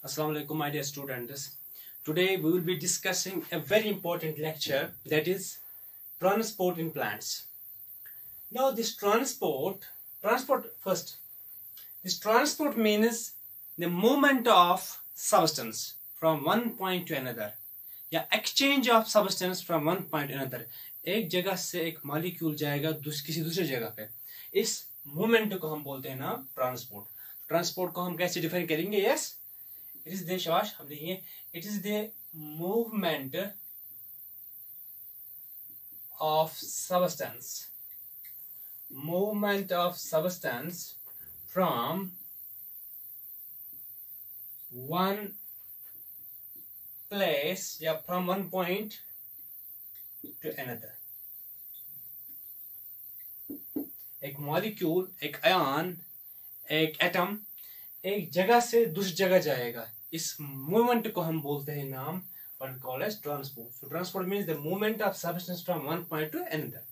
Assalamu alaikum, my dear students. Today we will be discussing a very important lecture, that is transport in plants. Now this transport first. This transport means the movement of substance from one point to another, या exchange of substance from one point to another. एक जगह से एक molecule जाएगा किसी दूसरे जगह पे, इस मूवमेंट को हम बोलते हैं ना ट्रांसपोर्ट. ट्रांसपोर्ट को हम कैसे डिफाइन करेंगे? यस, इट इज द शाबाश, हम लिखेंगे it is the movement of substance from one place या from one point to another. एक मॉलिक्यूल, एक आयन, एक एटम एक जगह से दूसरी जगह जाएगा. इस मूवमेंट को हम बोलते हैं नाम what called as transport. So transport means the movement of substance from one point to another.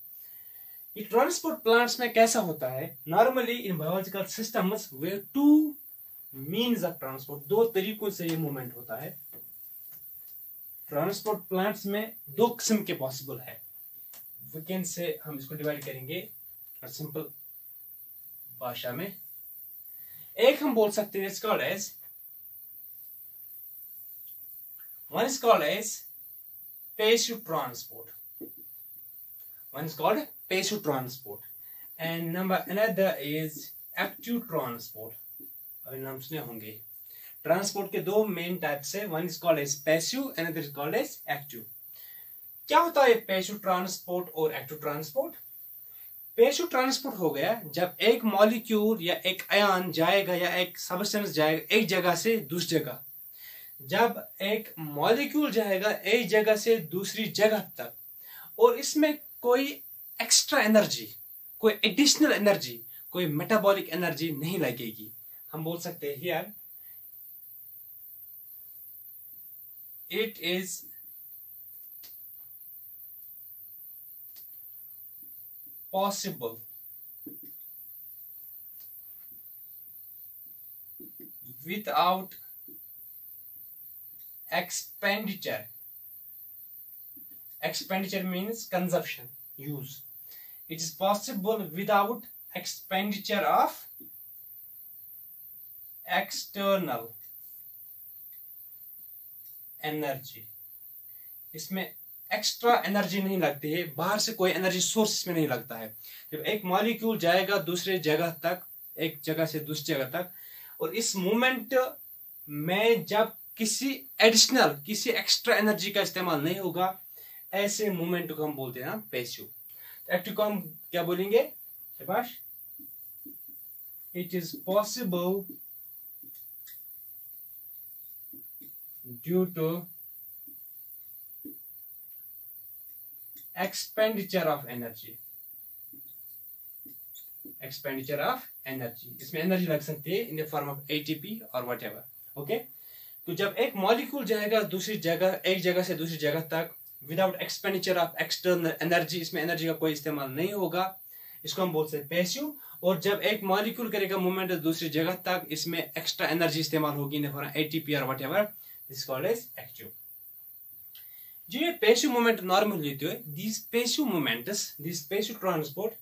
ये ट्रांसपोर्ट प्लांट्स में कैसा होता है? Normally in biological systems where two means of transport, दो तरीकों से ये मूवमेंट होता है. ट्रांसपोर्ट प्लांट्स में दो किस्म के पॉसिबल है. वी कैन से हम इसको डिवाइड करेंगे सिंपल भाषा में. एक हम बोल सकते हैं one is called as passive transport. One is called passive transport, and another is active transport. अभी नाम सुने होंगे. ट्रांसपोर्ट के दो मेन टाइप्स है. One is called as passive, another is called as active. क्या होता है पैसिव ट्रांसपोर्ट और एक्टिव ट्रांसपोर्ट? पैसिव ट्रांसपोर्ट हो गया जब एक मॉलिक्यूल या एक आयन जाएगा या एक सब्सटेंस जाएगा एक जगह से दूसरी जगह. जब एक मॉलिक्यूल जाएगा एक जगह से दूसरी जगह तक और इसमें कोई एक्स्ट्रा एनर्जी, कोई एडिशनल एनर्जी, कोई मेटाबॉलिक एनर्जी नहीं लगेगी, हम बोल सकते हैं here it is possible without expenditure. Expenditure means consumption, use. It is possible without expenditure of external energy. इसमें एक्स्ट्रा एनर्जी नहीं लगती है, बाहर से कोई एनर्जी सोर्स इसमें नहीं लगता है. जब एक मॉलिक्यूल जाएगा दूसरे जगह तक, एक जगह से दूसरी जगह तक, और इस मूवमेंट में जब किसी एडिशनल, किसी एक्स्ट्रा एनर्जी का इस्तेमाल नहीं होगा, ऐसे मूवमेंट को हम बोलते हैं पैसिव. एक्टिव को हम क्या बोलेंगे? शाबाश. It is possible due to expenditure of energy. Expenditure of energy, इसमें एनर्जी लग सकती है in the form of ATP और व्हाटएवर. ओके, तो जब एक मॉलिक्यूल जाएगा दूसरी जगह, एक जगह से दूसरी जगह तक without expenditure of external energy, इसमें एनर्जी का कोई इस्तेमाल नहीं होगा, इसको हम बोलते हैं पैसिव. और जब एक मॉलिक्यूल करेगा मूवमेंट दूसरी जगह तक, इसमें एक्स्ट्रा एनर्जी इस्तेमाल होगी इन द फॉर्म एटीपी और whatever, this called as active. जो ये पैसिव मूवमेंट नॉर्मली होती है, this passive transport,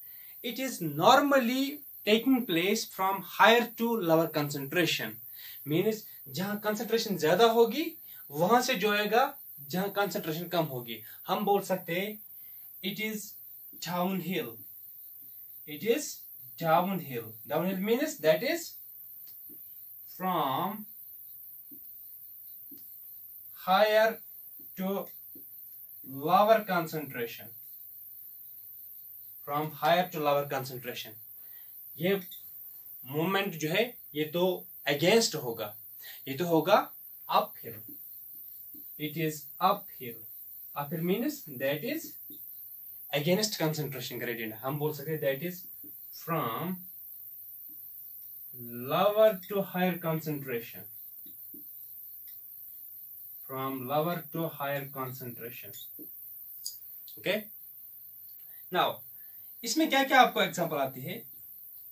it is normally taking place from higher to lower concentration. Means जहां कंसंट्रेशन ज्यादा होगी वहां से जो आएगा जहां कंसंट्रेशन कम होगी. हम बोल सकते हैं it is downhill. It is downhill. Downhill means that is from higher to lower concentration. From higher to lower concentration. ये मूवमेंट जो है ये तो अगेंस्ट होगा, ये तो होगा uphill. It is uphill. Uphill means that is against concentration gradient. हम बोल सकते हैं that is from lower to higher concentration. From lower to higher concentration. Okay. Now, इसमें क्या क्या आपको एग्जांपल आती है?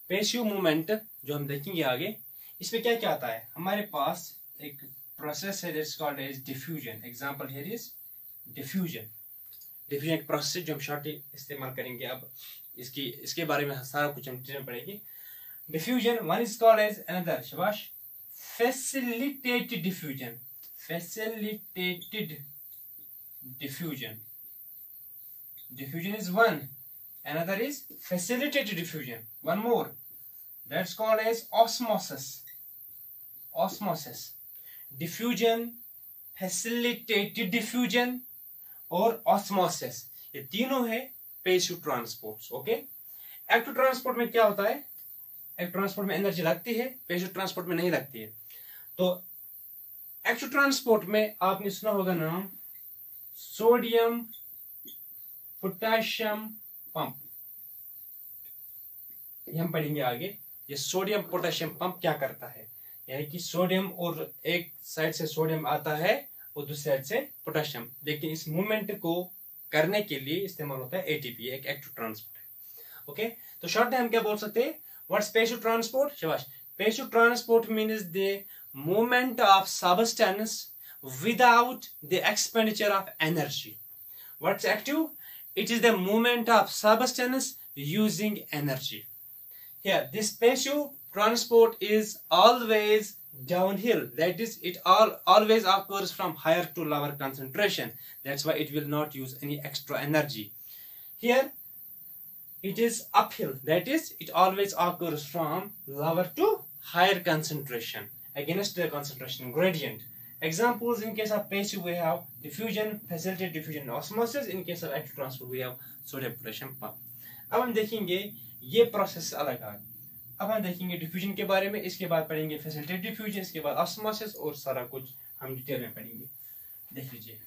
पैसिव मूवमेंट जो हम देखेंगे आगे, इसमें क्या क्या आता है? हमारे पास एक process है that's called as diffusion. Example here is diffusion. Diffusion एक process है जो हम shortly इस्तेमाल करेंगे. अब इसके बारे में सारा कुछ हम डिटेल में पढ़ेंगे. Diffusion, one is called as another, शाबाश, facilitated diffusion. Facilitated diffusion. Diffusion is one. Another is facilitated diffusion. One more. That's called as osmosis. Osmosis. Diffusion, facilitated diffusion और osmosis. ये तीनों है passive transports. Okay, active transport में क्या होता है? Active transport में एनर्जी लगती है, पैसिव ट्रांसपोर्ट में नहीं लगती है. तो एक्टिव ट्रांसपोर्ट में आपने सुना होगा नाम सोडियम पोटेशियम पंप. ये हम पढ़ेंगे आगे. ये सोडियम पोटेशियम पंप क्या करता है, यानी कि सोडियम और एक साइड से सोडियम आता है और दूसरी साइड से पोटेशियम, लेकिन इस मूवमेंट को करने के लिए इस्तेमाल होता है एटीपी, एक एक्टिव ट्रांसपोर्ट है. ओके, तो शॉर्ट में हम क्या बोल सकते हैं? What's passive transport? शाबाश. Passive transport means the movement of substance without the expenditure of energy. What's active? It is the movement of substance using energy. Here, this passive transport is always downhill. That is, it always occurs from higher to lower concentration. That's why it will not use any extra energy. Here, it is uphill. That is, it always occurs from lower to higher concentration against the concentration gradient. Examples in case of passive we have diffusion, facilitated diffusion, osmosis. In case of active transport we have sodium potassium pump. अब हम देखेंगे ये process अलग है. अब हम देखेंगे diffusion के बारे में, इसके बाद पढ़ेंगे फैसिलिटेटेड डिफ्यूजन, इसके बाद ऑस्मोसिस और सारा कुछ हम डिटेल में पढ़ेंगे. देख लीजिए.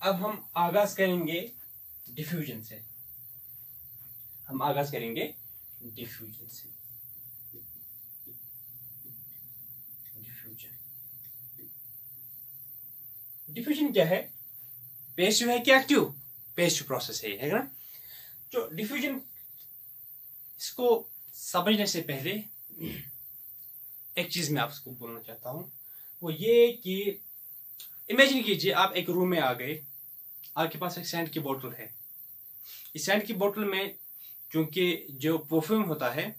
अब हम आगाज करेंगे डिफ्यूजन से. हम आगाज करेंगे डिफ्यूजन से. डिफ्यूजन क्या है? पैसिव है कि एक्टिव? पैसिव प्रोसेस है ना. जो डिफ्यूजन, इसको समझने से पहले एक चीज मैं आपको बोलना चाहता हूं, वो ये कि इमेजिन कीजिए आप एक रूम में आ गए, आपके पास एक सैंड की बोतल है. इस सैंड की बोतल में क्योंकि जो परफ्यूम होता है,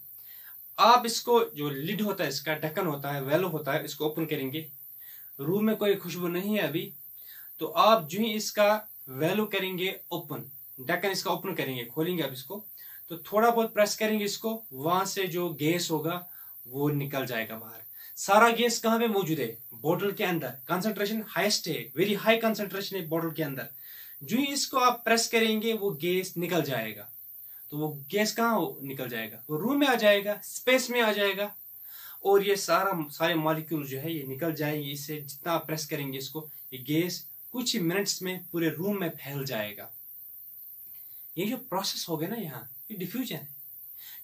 आप इसको, जो लिड होता है, इसका ढक्कन होता है, वेलो होता है, इसको ओपन करेंगे. रूम में कोई खुशबू नहीं है अभी, तो आप जो ही इसका वैल्यू करेंगे ओपन, ढक्कन इसका ओपन करेंगे, खोलेंगे आप इसको, तो थोड़ा बहुत प्रेस करेंगे इसको, वहां से जो गैस होगा वो निकल जाएगा बाहर. सारा गैस कहाँ पे मौजूद है? बोतल के अंदर. कंसंट्रेशन हाईएस्ट है, वेरी हाई कंसंट्रेशन है बोतल के अंदर. जो ही इसको आप प्रेस करेंगे वो गैस निकल जाएगा. तो वो गैस कहाँ निकल जाएगा? वो रूम में आ जाएगा, स्पेस में आ जाएगा, और ये सारे मॉलिक्यूल जो है ये निकल जाएंगे. इससे जितना आप प्रेस करेंगे इसको, ये गैस कुछ ही मिनट्स में पूरे रूम में फैल जाएगा. ये जो प्रोसेस हो गया ना यहाँ, ये डिफ्यूजन है.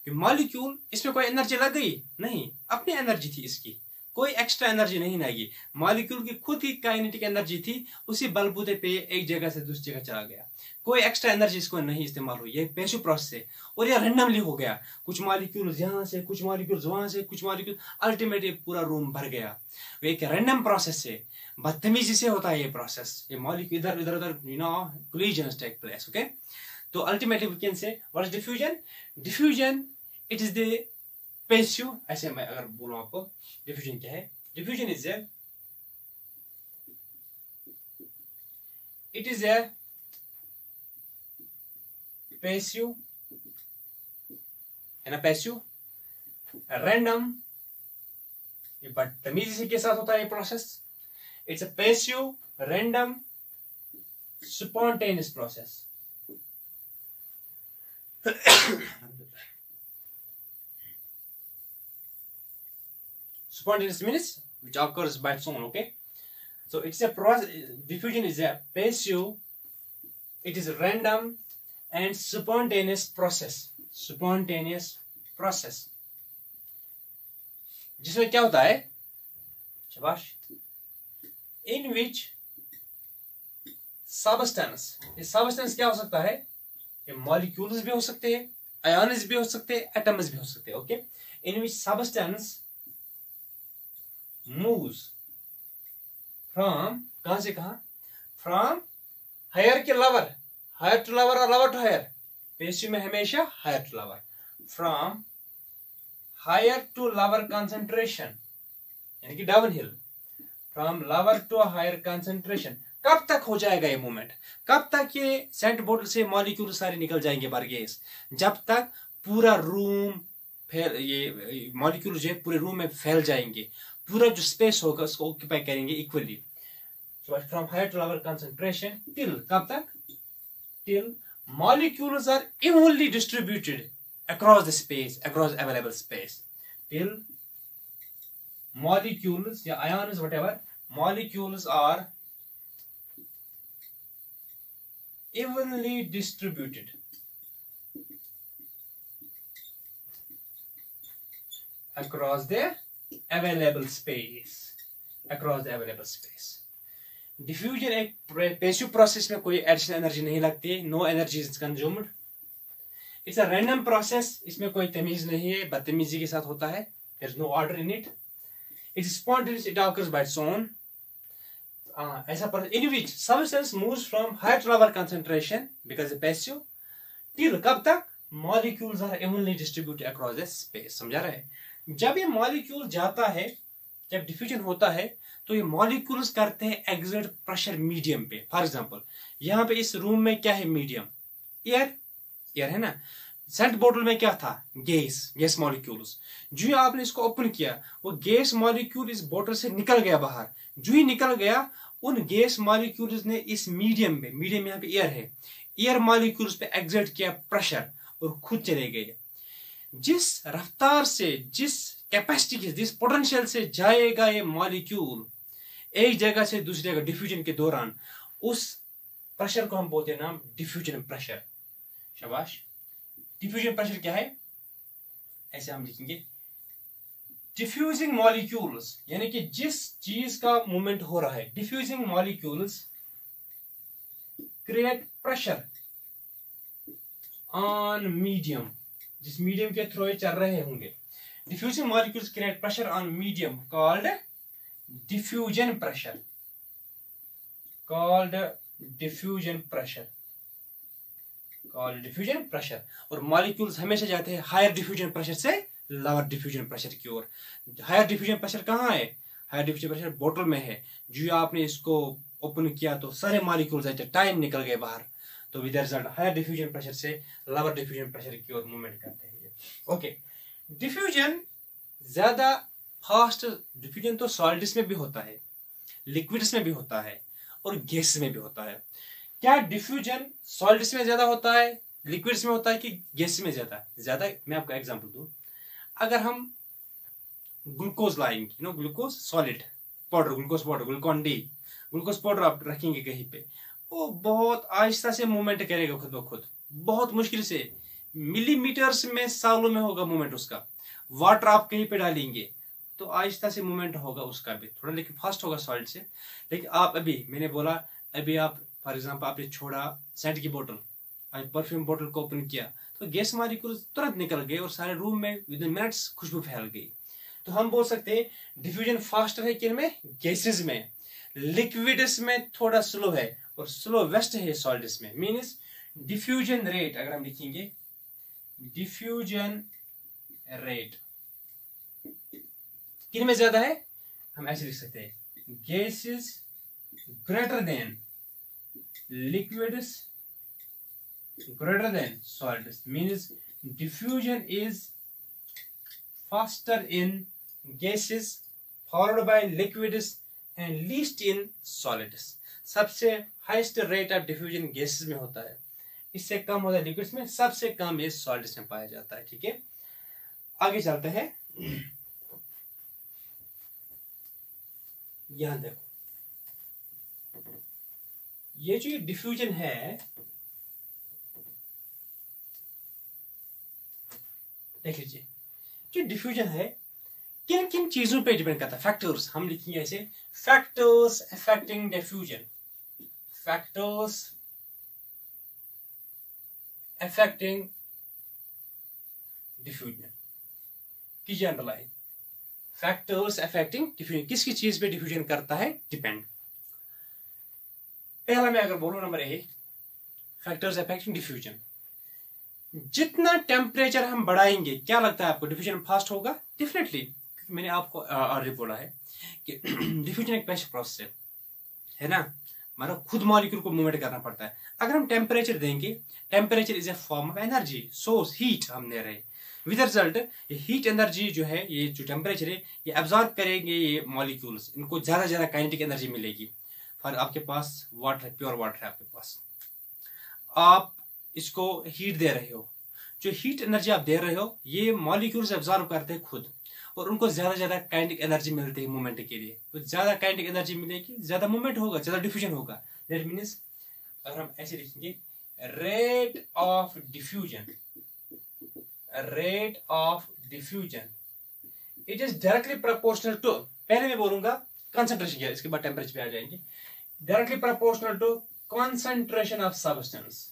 कि मॉलिक्यूल, इसमें कोई एनर्जी लग गई नहीं, अपनी एनर्जी थी इसकी, कोई एक्स्ट्रा एनर्जी नहीं लगी. मॉलिक्यूल की खुद ही काइनेटिक एनर्जी थी, उसी बलबूते पे एक जगह से दूसरी जगह चला गया. कोई एक्स्ट्रा एनर्जी इसको नहीं इस्तेमाल हुई. ये पैसिव प्रोसेस है और ये रैंडमली हो गया. कुछ मॉलिक्यूल यहाँ से, कुछ मॉलिक्यूल वहां से, कुछ मॉलिक्यूल, अल्टीमेटली पूरा रूम भर गया. एक रैंडम प्रोसेस है, बदतमीजी से होता है ये प्रोसेस. ये मॉलिक्यूल इधर इधर उधर, कोलिजन्स टेक प्लेस. ओके, तो ultimately we can say what is diffusion? Diffusion, it is the passive. ऐसे मैं अगर बोलूं आपको डिफ्यूजन क्या है, diffusion is a, it is a passive, है ना, पैसिव रैंडम, ये बदतमीजी के साथ होता है ये process. It's a passive random spontaneous process. Spontaneous means which occurs by its own. Okay, so it's a process. Diffusion is a passive, it is a random and spontaneous process. Spontaneous process. जिसमें क्या होता है? शाबाश. In which substance, ये substance क्या हो सकता है? ये molecules भी हो सकते हैं, आयन्स भी हो सकते हैं, एटम्स भी हो सकते हैं, okay, in which substance moves from, कहां से कहां, फ्रॉम हायर के लोअर, हायर टू लोअर और लोअर टू हायर, पेशियो में हमेशा higher to lower, from higher to lower concentration यानी कि downhill, from lower to higher concentration. कब तक हो जाएगा ये मूवमेंट, कब तक ये सेंट बोतल से मॉलिक्यूल सारे निकल जाएंगे बाहर गैस, जब तक पूरा रूम फैल, ये मॉलिक्यूल जो है पूरे रूम में फैल जाएंगे, पूरा जो स्पेस होगा उसको ऑक्यूपाई करेंगे equally. From higher to lower concentration till, कब तक, till molecules are evenly distributed across the space, across available space, till molecules या ions whatever, molecules are evenly distributed across the available space, across the available space। Diffusion एक passive process में कोई additional energy नहीं लगती, no energy is consumed, it's a random process, इसमें कोई तमीज नहीं है, बदतमीजी के साथ होता है, there is no order in it, it's spontaneous, it occurs by its own, ऐसा process in which substance moves from higher to lower concentration because passive, till कब तक, molecules are evenly distributed across the space. समझा रहे हैं, जब ये molecule जाता है, जब डिफ्यूजन होता है तो ये मॉलिक्यूल्स करते हैं एक्सर्ट प्रेशर मीडियम पे। फॉर एग्जांपल यहाँ पे इस रूम में क्या है, मीडियम, एयर, एयर है ना, सेंट बोतल में क्या था, गैस, गैस मॉलिक्यूल्स, जो ही आपने इसको ओपन किया वो गैस मॉलिक्यूल इस बोतल से निकल गया बाहर, जो ही निकल गया उन गैस मॉलिक्यूल्स ने इस मीडियम पे, मीडियम यहाँ पे एयर है, एयर मॉलिक्यूल्स पे एक्सर्ट किया प्रेशर और खुद चले गए। जिस रफ्तार से, जिस कैपेसिटी के, जिस पोटेंशियल से जाएगा ये मॉलिक्यूल एक जगह से दूसरी जगह डिफ्यूजन के दौरान, उस प्रेशर को हम बोलते हैं नाम डिफ्यूजन प्रेशर। शाबाश, डिफ्यूजन प्रेशर क्या है, ऐसे हम लिखेंगे, डिफ्यूजिंग मॉलिक्यूल्स यानी कि जिस चीज का मूवमेंट हो रहा है, diffusing molecules create pressure on medium, जिस मीडियम के थ्रू चल रहे होंगे, diffusing molecules create pressure on medium called diffusion pressure, called diffusion pressure, called diffusion pressure। और molecules हमेशा जाते हैं higher diffusion pressure से lower diffusion pressure की ओर। higher diffusion pressure कहाँ है, higher diffusion pressure बोतल में है, जो आपने इसको ओपन किया तो सारे molecules आते टाइम निकल गए बाहर, तो with result higher diffusion pressure से लोअर डिफ्यूजन प्रेशर की ओर मूवमेंट करते हैं। ओके, डिफ्यूजन ज्यादा फास्ट, डिफ्यूजन तो सॉलिड्स में भी होता है, लिक्विड्स में भी होता है और गैस में भी होता है। क्या डिफ्यूजन सॉलिड्स में ज्यादा होता है, लिक्विड्स में होता है कि गैस में ज्यादा? ज्यादा मैं आपको एग्जांपल दूं, अगर हम ग्लूकोज लाएंगे, glucose solid powder, glucose powder, Glucon D, glucose powder आप रखेंगे कहीं पे, वो बहुत आहिस्ता से मूवमेंट करेगा खुद ब खुद, बहुत मुश्किल से, मिलीमीटर्स में, सालों में होगा मूवमेंट उसका। वाटर आप कहीं पे डालेंगे तो आहिस्ता से मूवमेंट होगा उसका भी, थोड़ा लेकिन फास्ट होगा सॉलिड से। लेकिन आप अभी, मैंने बोला अभी आप फॉर एग्जांपल आपने छोड़ा सेंट की बोतल, परफ्यूम बोतल को ओपन किया तो गैस मॉलिक्यूल तुरंत निकल गए और सारे रूम में विद इन मिनट्स खुशबू फैल गई। तो हम बोल सकते हैं डिफ्यूजन फास्टर है किन में, गैसेस में, लिक्विड्स में थोड़ा स्लो है और स्लो वेस्ट है सॉलिड्स में। मींस डिफ्यूजन रेट अगर हम लिखेंगे, डिफ्यूजन रेट किन में ज्यादा है, हम ऐसे लिख सकते हैं, gases greater than liquids greater than solids, means diffusion is faster in gases followed by liquids and least in solids। सबसे highest rate of diffusion gases में होता है, इससे कम होता है लिक्विड्स में, सबसे कम ये सॉलिड्स में पाया जाता है। ठीक है, आगे चलते हैं। यहां देखो, ये जो डिफ्यूजन है, देख लीजिए, जो डिफ्यूजन है किन किन चीजों पे डिपेंड करता है, फैक्टर्स हम लिखेंगे ऐसे, factors affecting diffusion, factors affecting diffusion कीजिए अंडरलाइन। फैक्टर्स अफेक्टिंग डिफ्यूजन, किसकी चीज पे डिफ्यूजन करता है डिपेंड। पहला मैं अगर बोलूं number A, factors affecting diffusion, जितना टेम्परेचर हम बढ़ाएंगे क्या लगता है आपको डिफ्यूजन फास्ट होगा? डेफिनेटली, मैंने आपको ऑलरेडी बोला है कि डिफ्यूजन एक प्रेशर प्रोसेस है ना, मतलब खुद मॉलिक्यूल को मूवमेंट करना पड़ता है। अगर हम टेम्परेचर देंगे, temperature is a form of energy, source heat हम दे रहे हैं, विद रिजल्ट ये हीट एनर्जी जो है, ये जो टेम्परेचर है ये एब्जॉर्ब करेंगे ये मॉलिक्यूल्स, इनको ज्यादा ज्यादा काइनेटिक एनर्जी मिलेगी। फॉर आपके पास वाटर है, प्योर वाटर है आपके पास, आप इसको हीट दे रहे हो, जो हीट एनर्जी आप दे रहे हो ये मॉलिक्यूल्स एब्जॉर्ब करते हैं खुद, और उनको ज्यादा ज्यादा काइनेटिक एनर्जी मिलती है मूवमेंट के लिए। तो ज्यादा काइनेटिक एनर्जी मिलेगी, ज्यादा मूवमेंट होगा, ज्यादा डिफ्यूजन होगा। दैट मीन्स अगर हम ऐसे लिखेंगे, rate of diffusion, rate of diffusion it is directly proportional to, पहले मैं बोलूंगा कंसंट्रेशन क्या, इसके बाद टेम्परेचर पे आ जाएंगे, directly proportional to concentration of substance.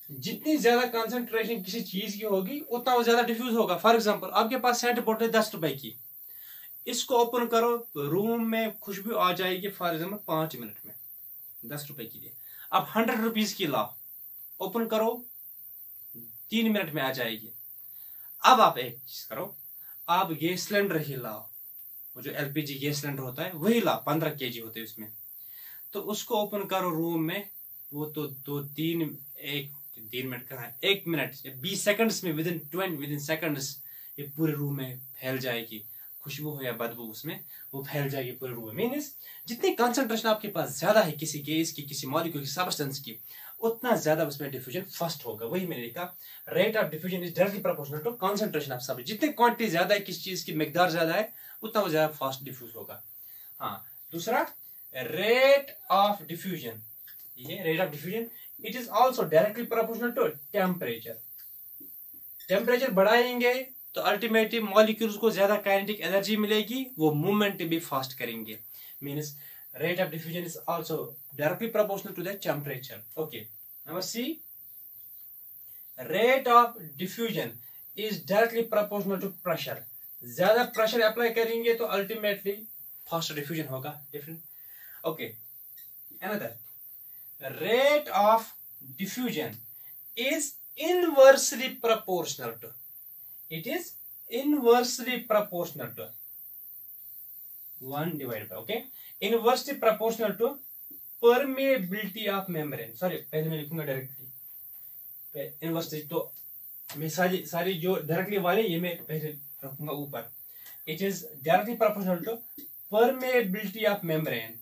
जितनी ज्यादा कंसंट्रेशन किसी चीज की होगी उतना वो ज्यादा डिफ्यूज होगा। फॉर एग्जांपल आपके पास सेंट बोतल 10 रुपए की, इसको ओपन करो रूम में खुशबू आ जाएगी फॉर एग्जांपल 5 मिनट में, 10 रुपए की लिए। अब 100 रुपीज की लाओ, ओपन करो 3 मिनट में आ जाएगी। अब आप एक चीज करो, आप गैस सिलेंडर ही लाओ, वो जो एलपीजी गैस सिलेंडर होता है वही लाओ, 15 केजी होते हैं उसमें, तो उसको ओपन करो रूम में, वो तो 3 मिनट कहाँ है, 1 मिनट 20 सेकंड्स में, विद इन सेकंड्स ये पूरे रूम में फैल जाएगी, खुशबू हो या बदबू उसमें वो फैल जाएगी पूरे रूम में। मीन्स जितनी कंसंट्रेशन आपके पास ज्यादा है किसी गैस की, किसी मॉलिक्यूल की, सब्सटेंस की, उतना ज्यादा उसमें डिफ्यूजन फास्ट होगा। वही मैंने लिखा, rate of diffusion is directly proportional to concentration of substance. जितनी क्वांटिटी ज्यादा है किसी चीज की, मिकदार ज्यादा है, उतना वो ज्यादा फास्ट डिफ्यूज होगा। हाँ, दूसरा रेट ऑफ डिफ्यूजन, ये rate of diffusion it is also directly proportional to temperature. Temperature बढ़ाएंगे तो अल्टीमेटली मॉलिक्यूल्स को ज्यादा काइनेटिक एनर्जी मिलेगी, वो मूवमेंट भी फास्ट करेंगे। Means rate of diffusion is also directly proportional to the temperature. Okay, number C, rate of diffusion is directly proportional to pressure. ज्यादा pressure apply करेंगे तो अल्टीमेटली फास्ट डिफ्यूजन होगा। Different. Okay, another, rate of diffusion is inversely proportional to, it is inversely proportional to 1 divided by, okay, inversely proportional to permeability of membrane। Sorry, पहले मैं लिखूंगा directly inversely, तो मैं सारी जो डायरेक्टली वाले ये मैं पहले रखूंगा ऊपर। It is directly proportional to permeability of membrane,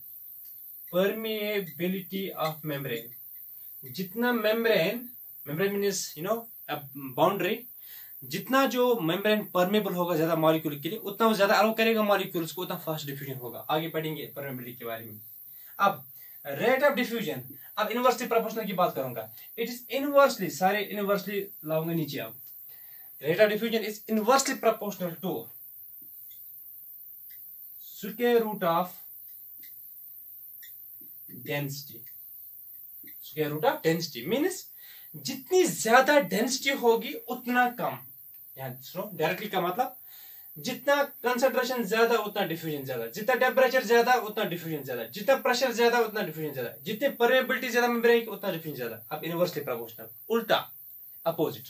permeability of membrane। जितना membrane मीन्स बाउंड्री, जितना जो मेम्ब्रेन परमेबल होगा ज्यादा मॉलिक्यूल के लिए, उतना वो ज्यादा अलाउ करेगा मॉलिक्यूल्स को, उतना फास्ट डिफ्यूजन होगा। आगे पढ़ेंगे परमेबिलिटी के बारे में। अब रेट ऑफ डिफ्यूजन, अब इनवर्सली प्रोपोर्शनल की बात करूंगा। इट इज इनवर्सली, सारे इनवर्सली लाऊंगा नीचे। अब rate of diffusion is inversely proportional to square root of density. Square root of density means जितनी ज्यादा डेंसिटी होगी उतना कम। डायरेक्टली का मतलब जितना कंसंट्रेशन ज्यादा उतना डिफ्यूजन ज्यादा, जितना टेम्परेचर ज्यादा उतना डिफ्यूजन ज्यादा, जितना प्रेशर ज्यादा उतना डिफ्यूजन ज्यादा, जितनी परमेबिलिटी ज्यादा मेम्ब्रेन की उतना डिफ्यूजन ज्यादा। अब इनवर्सली प्रोपोर्शनल, उल्टा अपोजिट,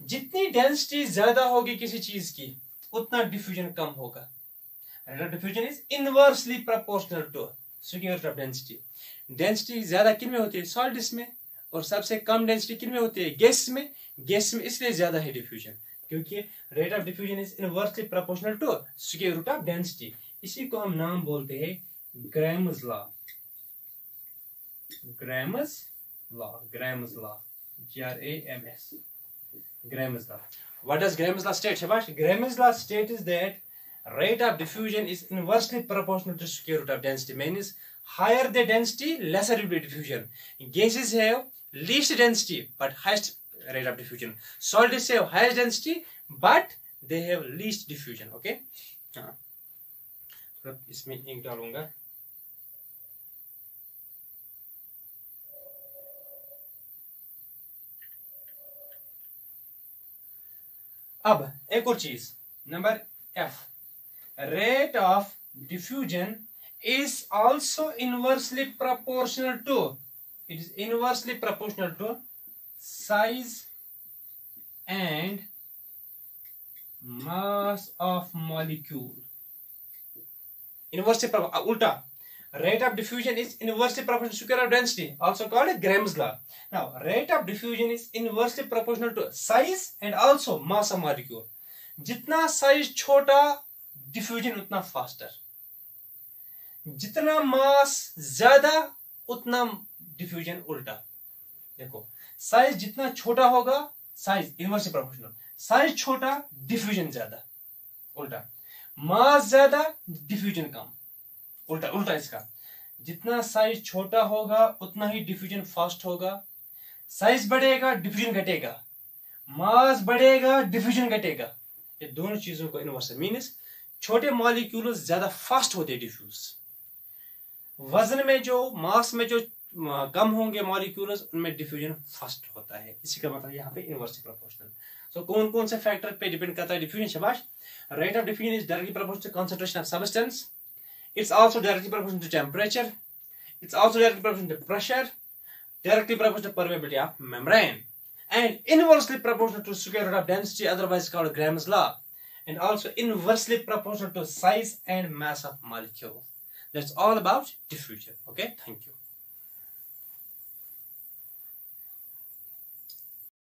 जितनी डेंसिटी ज्यादा होगी किसी चीज की उतना डिफ्यूजन कम होगा। Rate of diffusion is inversely proportional to square root of density. Density ज्यादा किन में होती है? सॉलिड्स में, और सबसे कम डेंसिटी किन में होती है? गैस में। गैस में इसलिए ज्यादा है डिफ्यूजन, क्योंकि rate of diffusion is inversely proportional to square root of density. इसी को हम नाम बोलते हैं Graham's law. Graham's law, Graham's law, GRAMS, Graham's law. What does Graham's law state, Shabash? Graham's law state is that rate of diffusion is inversely proportional to square root of density. Means higher the density, lesser will be diffusion. Gases have least density but highest rate of diffusion. Solids have highest density but they have least diffusion. Okay? हाँ, इसमें ink डालूंगा। अब एक और चीज, number F, rate of diffusion is also inversely proportional to, it is inversely proportional to size and mass of molecule. Inversely ulta, rate of diffusion is inversely proportional to square of density, also called Graham's law. Now rate of diffusion is inversely proportional to size and also mass of molecule. जितना size छोटा diffusion उतना faster, जितना मास ज्यादा उतना diffusion उल्टा। देखो size जितना छोटा होगा, साइज इनवर्सली प्रोपोर्शनल, साइज छोटा डिफ्यूजन ज्यादा, उल्टा। मास ज्यादा डिफ्यूजन कम, उल्टा उल्टा इसका। जितना साइज छोटा होगा उतना ही डिफ्यूजन फास्ट होगा, साइज बढ़ेगा डिफ्यूजन घटेगा, मास बढ़ेगा डिफ्यूजन घटेगा। ये दोनों चीजों को इनवर्स मीन्स छोटे मॉलिक्यूल्स ज्यादा फास्ट होते हैं डिफ्यूज। वजन में जो, मास में जो कम होंगे मॉलिक्यूल्स, उनमें डिफ्यूजन फास्ट होता है। इसी का मतलब यहाँ पे इनवर्सली प्रोपोर्शनल। सो कौन कौन से फैक्टर पे डिपेंड करता है डिफ्यूजन? शाबाश। Rate of diffusion is directly proportional to concentration of substance, it's also directly proportional to temperature, it's also directly proportional to pressure, directly proportional to permeability of membrane, and inversely proportional to square root of density, otherwise called Graham's law, and also inversely proportional to size and mass of molecule. That's all about diffusion. Okay, thank you.